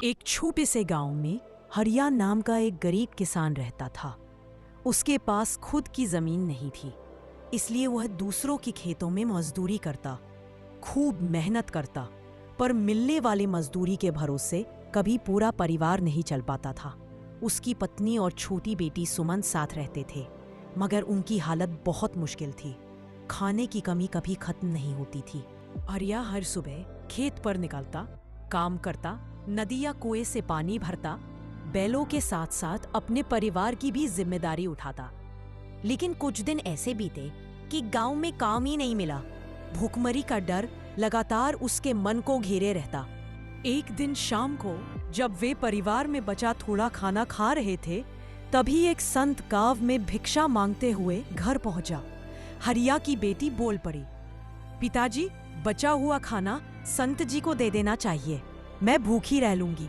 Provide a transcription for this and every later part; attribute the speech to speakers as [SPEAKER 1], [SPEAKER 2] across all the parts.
[SPEAKER 1] एक छोटे से गांव में हरिया नाम का एक गरीब किसान रहता था। उसके पास खुद की जमीन नहीं थी, इसलिए वह दूसरों के खेतों में मजदूरी करता, खूब मेहनत करता, पर मिलने वाली मजदूरी के भरोसे कभी पूरा परिवार नहीं चल पाता था। उसकी पत्नी और छोटी बेटी सुमन साथ रहते थे, मगर उनकी हालत बहुत मुश्किल थी। खाने की कमी कभी खत्म नहीं होती थी। हरिया हर सुबह खेत पर निकलता, काम करता, नदी या कुएं से पानी भरता, बैलों के साथ साथ अपने परिवार की भी जिम्मेदारी उठाता। लेकिन कुछ दिन ऐसे बीते कि गांव में काम ही नहीं मिला। भूखमरी का डर लगातार उसके मन को घेरे रहता। एक दिन शाम को जब वे परिवार में बचा थोड़ा खाना खा रहे थे, तभी एक संत गांव में भिक्षा मांगते हुए घर पहुंचा। हरिया की बेटी बोल पड़ी, पिताजी, बचा हुआ खाना संत जी को दे देना चाहिए, मैं भूखी रह लूंगी।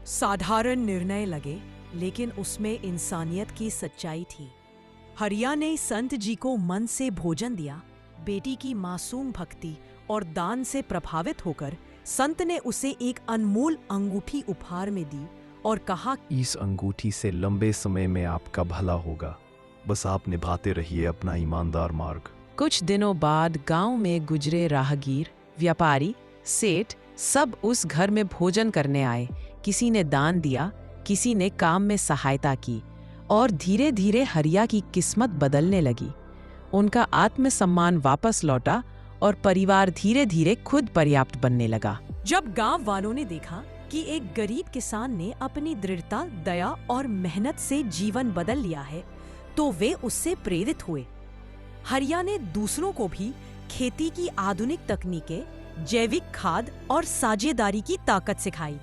[SPEAKER 1] साधारण निर्णय लगे, लेकिन उसमें इंसानियत की सच्चाई थी। हरिया ने संत जी को मन से भोजन दिया। बेटी की मासूम भक्ति और दान से प्रभावित होकर संत ने उसे एक अनमोल अंगूठी उपहार में दी और कहा,
[SPEAKER 2] इस अंगूठी से लंबे समय में आपका भला होगा, बस आप निभाते रहिए अपना ईमानदार मार्ग।
[SPEAKER 3] कुछ दिनों बाद गांव में गुजरे राहगीर, व्यापारी, सेठ सब उस घर में भोजन करने आए। किसी ने दान दिया, किसी ने काम में सहायता की, और धीरे धीरे हरिया की किस्मत बदलने लगी। उनका आत्मसम्मान वापस लौटा और परिवार धीरे धीरे खुद पर्याप्त बनने लगा।
[SPEAKER 1] जब गांव वालों ने देखा कि एक गरीब किसान ने अपनी दृढ़ता, दया और मेहनत से जीवन बदल लिया है, तो वे उससे प्रेरित हुए। हरिया ने दूसरों को भी खेती की आधुनिक तकनीकें, जैविक खाद और साझेदारी की ताकत सिखाई।